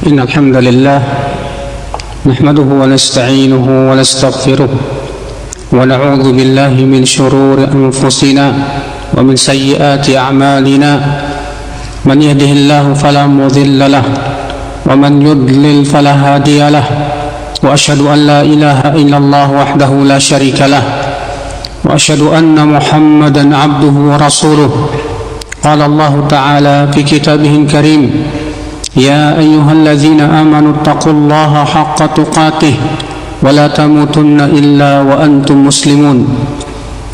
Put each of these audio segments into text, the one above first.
إن الحمد لله نحمده ونستعينه ونستغفره ونعوذ بالله من شرور أنفسنا ومن سيئات أعمالنا من يهده الله فلا مضل له ومن يضلل فلا هادي له وأشهد أن لا إله إلا الله وحده لا شريك له وأشهد أن محمدا عبده ورسوله قال الله تعالى في كتابه الكريم يا أيها الذين آمنوا اتقوا الله حق تقاته ولا تموتن إلا وأنتم مسلمون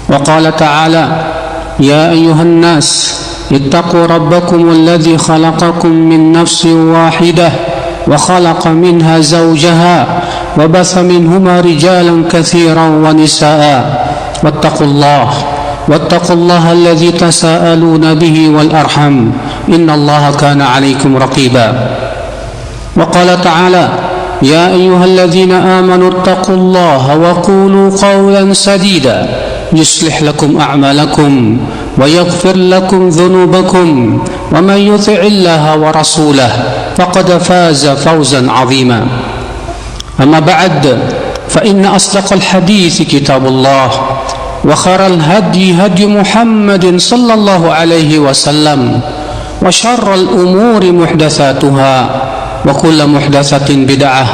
وقال تعالى يا أيها الناس اتقوا ربكم الذي خلقكم من نفس واحدة وخلق منها زوجها وبث منهما رجالا كثيرا ونساء واتقوا الله الذي تساءلون به والأرحم إن الله كان عليكم رقيبا وقال تعالى يا أيها الذين آمنوا اتقوا الله وقولوا قولا سديدا يصلح لكم أعمالكم ويغفر لكم ذنوبكم ومن يطع الله ورسوله فقد فاز فوزا عظيما أما بعد فإن أصدق الحديث كتاب الله وخير الهدي هدي محمد صلى الله عليه وسلم وشر الأمور محدثاتها وكل محدثة بدعة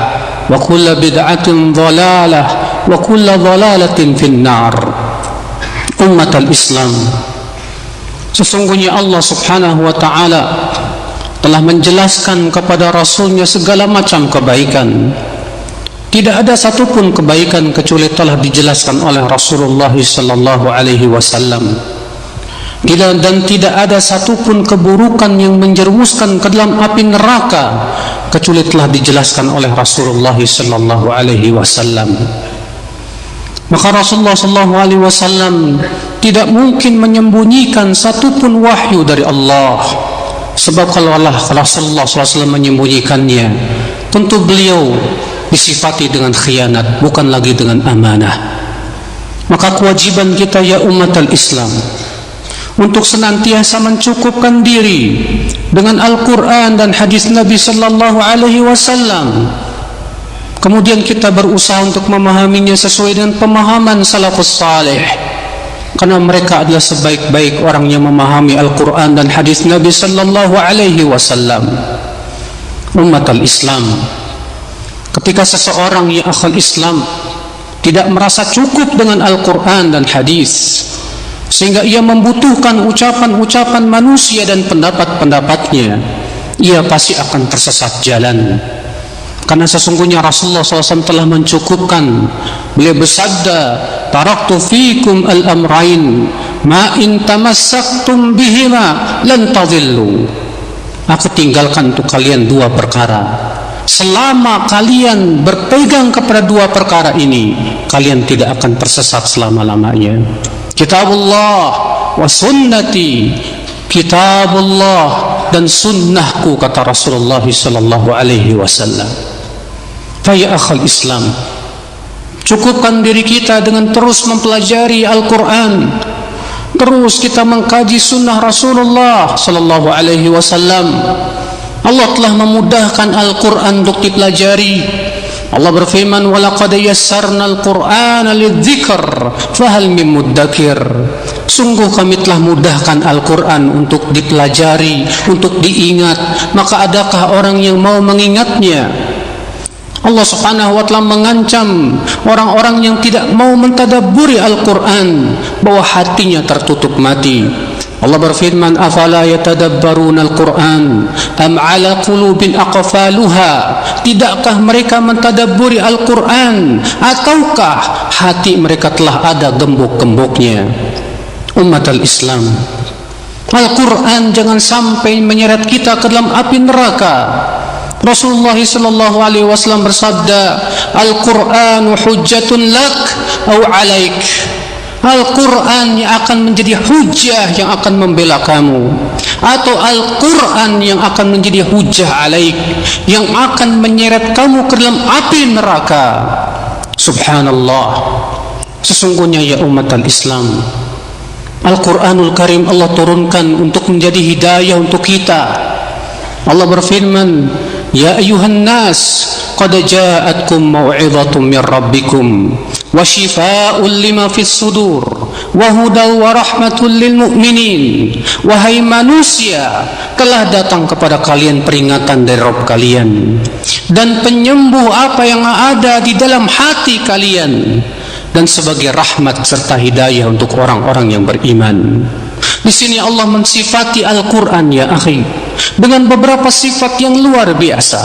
وكل بدعة ضلالة وكل ضلالة في النار. أمة الإسلام, sesungguhnya Allah subhanahu wa ta'ala telah menjelaskan kepada Rasulnya segala macam kebaikan. Tidak ada satupun kebaikan kecuali telah dijelaskan oleh Rasulullah sallallahu alaihi wasallam. Dan tidak ada satupun keburukan yang menjerumuskan ke dalam api neraka kecuali telah dijelaskan oleh Rasulullah sallallahu alaihi wasallam. Maka Rasulullah sallallahu alaihi wasallam tidak mungkin menyembunyikan satupun wahyu dari Allah. Sebab kalau Rasulullah SAW menyembunyikannya, tentu beliau disifati dengan khianat, bukan lagi dengan amanah. Maka kewajiban kita ya umat al-Islam untuk senantiasa mencukupkan diri dengan Al-Quran dan hadis Nabi sallallahu alaihi wasallam. Kemudian kita berusaha untuk memahaminya sesuai dengan pemahaman salafus salih, karena mereka adalah sebaik-baik orang yang memahami Al-Quran dan hadis Nabi sallallahu alaihi wasallam. Umat al-Islam, ketika seseorang yang akhal Islam tidak merasa cukup dengan Al-Quran dan hadis, sehingga ia membutuhkan ucapan-ucapan manusia dan pendapat-pendapatnya, ia pasti akan tersesat jalan. Karena sesungguhnya Rasulullah SAW telah mencukupkan. Beliau bersabda, taraktu fikum al-amrain ma in tamassaktum bihima lan tadillu. Aku tinggalkan untuk kalian dua perkara. Selama kalian berpegang kepada dua perkara ini, kalian tidak akan tersesat selama-lamanya. Kitabullah wa sunnati, kitabullah dan sunnahku, kata Rasulullah sallallahu alaihi wasallam. Ya akhal Islam, cukupkan diri kita dengan terus mempelajari Al-Quran, terus kita mengkaji sunnah Rasulullah sallallahu alaihi wasallam. Allah telah memudahkan Al-Quran untuk dipelajari. Allah berfirman, walaqad yassarna al-Qur'ana lidzikr fahal min muddakir. Sungguh kami telah mudahkan Al-Quran untuk dipelajari, untuk diingat, maka adakah orang yang mau mengingatnya? Allah subhanahu wa ta'ala mengancam orang-orang yang tidak mau mentadabburi Al-Quran bahwa hatinya tertutup mati. Allah berfirman, afala yatadabbaruna al-Quran am ala qulubin aqfaluha. Tidakkah mereka mentadabburi Al-Quran, ataukah hati mereka telah ada gembok-gemboknya? Umat al-Islam, Al-Quran jangan sampai menyeret kita ke dalam api neraka. Rasulullah sallallahu alaihi wasallam bersabda, Al-Qur'anu hujjatun lak au alaik. Al-Quran yang akan menjadi hujah yang akan membela kamu, atau Al-Quran yang akan menjadi hujah alaik, yang akan menyeret kamu ke dalam api neraka. Subhanallah. Sesungguhnya ya umat al-Islam, Al-Quranul Karim Allah turunkan untuk menjadi hidayah untuk kita. Allah berfirman, Ya ayuhan nas, qad ja'atkum mau'izatun min rabbikum wa shifaa'un lima fis sudur wa hudaw wa rahmatul lil mu'minin. Wahai manusia, telah datang kepada kalian peringatan dari Rabb kalian dan penyembuh apa yang ada di dalam hati kalian, dan sebagai rahmat serta hidayah untuk orang-orang yang beriman. Di sini Allah mensifati Al-Quran, ya akhi, dengan beberapa sifat yang luar biasa.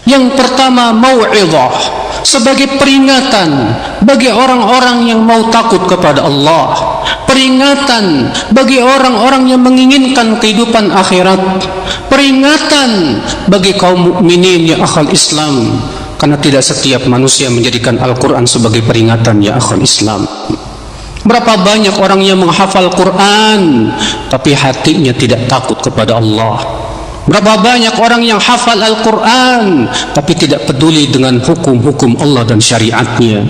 Yang pertama, mau'izah, sebagai peringatan bagi orang-orang yang mau takut kepada Allah, peringatan bagi orang-orang yang menginginkan kehidupan akhirat, peringatan bagi kaum mukminin, ya akhal Islam, karena tidak setiap manusia menjadikan Al-Quran sebagai peringatan, ya akhal Islam. Berapa banyak orang yang menghafal Quran tapi hatinya tidak takut kepada Allah. Berapa banyak orang yang hafal Al-Quran tapi tidak peduli dengan hukum-hukum Allah dan syariatnya.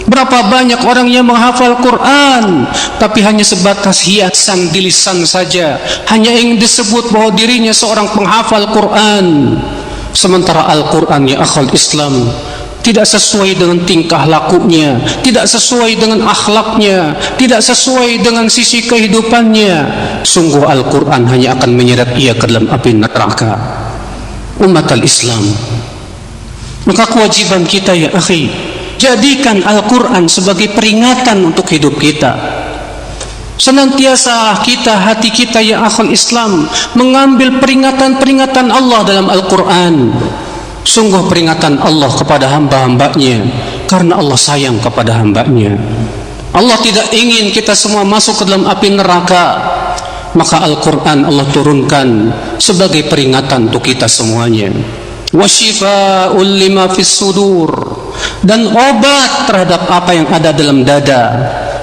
Berapa banyak orang yang menghafal Quran tapi hanya sebatas hiasan di lisan saja, hanya ingin disebut bahwa dirinya seorang penghafal Quran. Sementara Al-Quran, ya akhal Islam, tidak sesuai dengan tingkah lakunya, tidak sesuai dengan akhlaknya, tidak sesuai dengan sisi kehidupannya. Sungguh Al-Quran hanya akan menyeret ia ke dalam api neraka. Umat al-Islam, maka kewajiban kita, ya akhi, jadikan Al-Quran sebagai peringatan untuk hidup kita. Senantiasa kita, hati kita, ya akhul Islam, mengambil peringatan-peringatan Allah dalam Al-Quran. Sungguh peringatan Allah kepada hamba-hambanya, karena Allah sayang kepada hambanya. Allah tidak ingin kita semua masuk ke dalam api neraka. Maka Al-Quran Allah turunkan sebagai peringatan untuk kita semuanya. Wa shifaa'un lima fis sudur, dan obat terhadap apa yang ada dalam dada,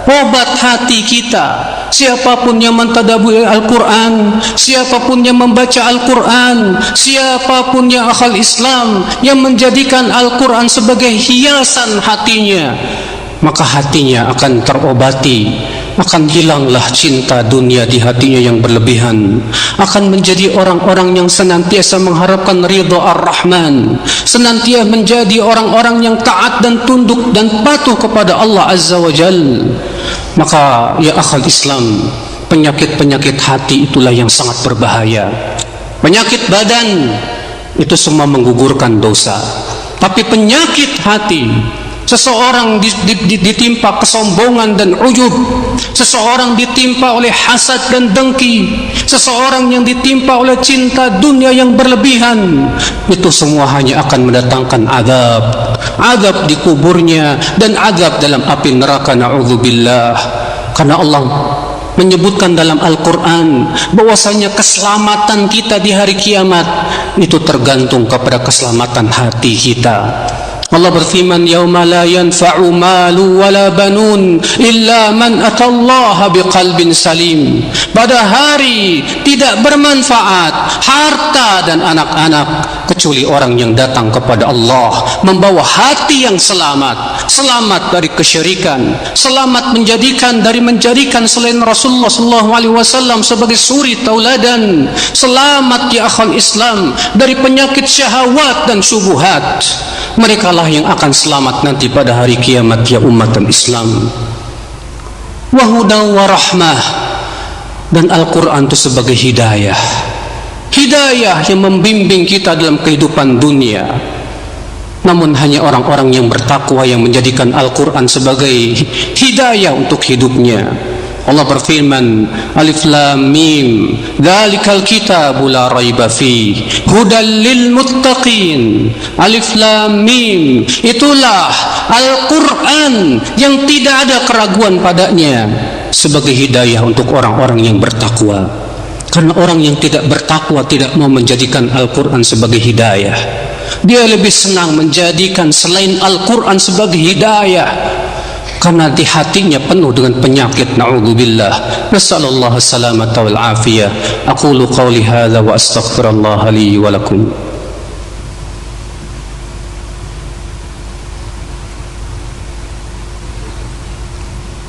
obat hati kita. Siapapun yang mentadabburi Al-Quran, siapapun yang membaca Al-Quran, siapapun yang akhal Islam yang menjadikan Al-Quran sebagai hiasan hatinya, maka hatinya akan terobati, akan hilanglah cinta dunia di hatinya yang berlebihan, akan menjadi orang-orang yang senantiasa mengharapkan ridha Ar-Rahman, senantiasa menjadi orang-orang yang taat dan tunduk dan patuh kepada Allah Azza wa Jal. Maka, ya akhal Islam, penyakit-penyakit hati itulah yang sangat berbahaya. Penyakit badan itu semua menggugurkan dosa, tapi penyakit hati, seseorang ditimpa kesombongan dan ujub, seseorang ditimpa oleh hasad dan dengki, seseorang yang ditimpa oleh cinta dunia yang berlebihan, itu semua hanya akan mendatangkan azab di kuburnya dan azab dalam api neraka, na'udzubillah. Karena Allah menyebutkan dalam Al-Quran bahwasanya keselamatan kita di hari kiamat itu tergantung kepada keselamatan hati kita. Allah berfirman, yauma la yanfa'u malu wala banun illa man atallaha biqalbin salim. Pada hari tidak bermanfaat harta dan anak-anak kecuali orang yang datang kepada Allah membawa hati yang selamat, selamat dari kesyirikan, selamat menjadikan selain Rasulullah SAW sebagai suri tauladan, selamat, ya akhal Islam, dari penyakit syahwat dan syubhat. Mereka lah yang akan selamat nanti pada hari kiamat, ya umat Islam. Wa hudaw wa rahmah, dan Al-Quran itu sebagai hidayah, hidayah yang membimbing kita dalam kehidupan dunia. Namun hanya orang-orang yang bertakwa yang menjadikan Al-Quran sebagai hidayah untuk hidupnya. Allah berfirman, Alif Lam Mim, dzalikal kitabu la raiba fi, hudal lil muttaqin. Alif Lam Mim, itulah Al-Quran yang tidak ada keraguan padanya, sebagai hidayah untuk orang-orang yang bertakwa. Karena orang yang tidak bertakwa tidak mau menjadikan Al-Quran sebagai hidayah. Dia lebih senang menjadikan selain Al-Quran sebagai hidayah, karena di hatinya penuh dengan penyakit, na'udzubillah. Nasallallahu salamata wal afiyah. Aqulu qawli hadza wa astaghfirullah li wa lakum.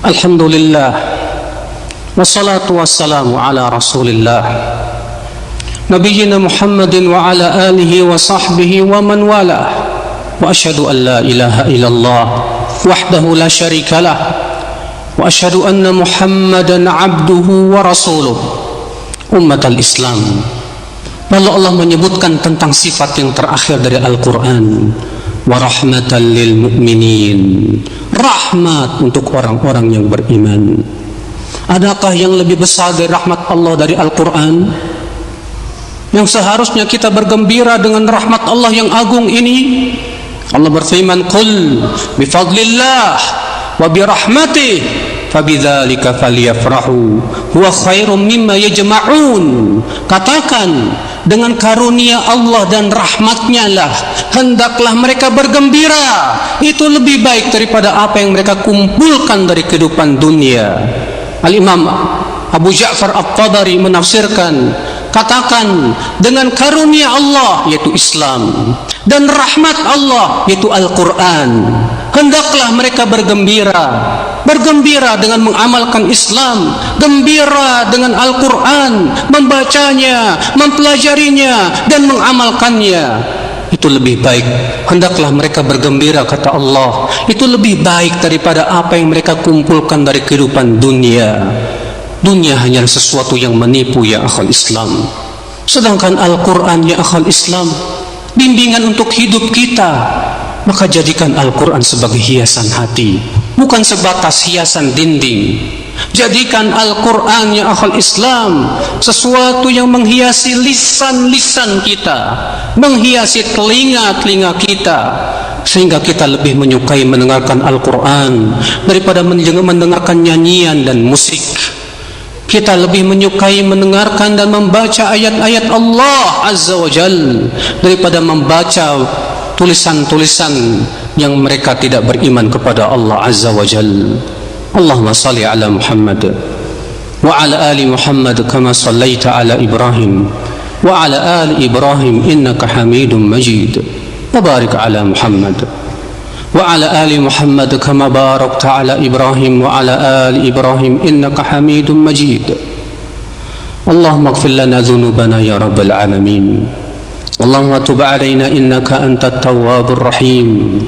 Alhamdulillah, wassalatu wassalamu ala rasulillah nabiyyina Muhammadin wa ala alihi wa sahbihi wa man walah. Wa asyhadu an la ilaha illallah wahdahu la syarika lah. Wa asyhadu anna Muhammadan abduhu wa rasuluh. Ummatal Islam. Lalu Allah menyebutkan tentang sifat yang terakhir dari Al-Quran, wa rahmatan lil mu'minin, rahmat untuk orang-orang yang beriman. Adakah yang lebih besar dari rahmat Allah dari Al-Quran, yang seharusnya kita bergembira dengan rahmat Allah yang agung ini? Allah berfirman, qul bifadlillah wa birahmatih fabidzalika falyafrahu huwa khairum mimma yajma'un. Katakan, dengan karunia Allah dan rahmatnya lah hendaklah mereka bergembira. Itu lebih baik daripada apa yang mereka kumpulkan dari kehidupan dunia. Al-Imam Abu Ja'far At-Tabari menafsirkan, katakan, dengan karunia Allah yaitu Islam dan rahmat Allah yaitu Al-Quran, hendaklah mereka bergembira. Bergembira dengan mengamalkan Islam, gembira dengan Al-Quran, membacanya, mempelajarinya, dan mengamalkannya. Itu lebih baik. Hendaklah mereka bergembira, kata Allah. Itu lebih baik daripada apa yang mereka kumpulkan dari kehidupan dunia. Dunia hanya sesuatu yang menipu, ya akhal Islam. Sedangkan Al-Quran, ya akhal Islam, bimbingan untuk hidup kita. Maka jadikan Al-Quran sebagai hiasan hati, bukan sebatas hiasan dinding. Jadikan Al-Quran, ya akhal Islam, sesuatu yang menghiasi lisan-lisan kita, menghiasi telinga-telinga kita, sehingga kita lebih menyukai mendengarkan Al-Quran daripada mendengarkan nyanyian dan musik. Kita lebih menyukai mendengarkan dan membaca ayat-ayat Allah Azza wa Jal daripada membaca tulisan-tulisan yang mereka tidak beriman kepada Allah Azza wa Jal. Allahumma salli ala Muhammad wa ala ali Muhammad kama sallaita ala Ibrahim wa ala ali Ibrahim innaka Hamidum Majid. Wa barik ala Muhammad wa ala ali Muhammad kama barakta ala Ibrahim wa ala ali Ibrahim innaka Hamidum Majid. Allahumma ighfir lana dhunubana ya rabbal alamin. Allahumma tub alaina innaka antat tawwabur rahim.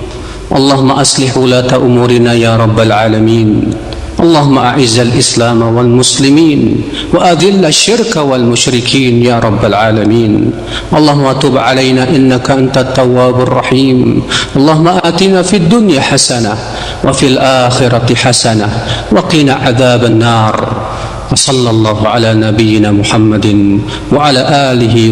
Allahumma aslih ulata umurina ya rabbal alamin. Allahumma a'izzal islam wal muslimin wa adhilla syirka wal musyrikin ya rabbal alamin. Allahumma tub alaina innaka antat tawwabur rahim. Allahumma atina fid dunya hasanah wa fil akhirati hasanah wa qina adzaban nar. Wa sallallahu ala nabiyyina Muhammadin wa ala alihi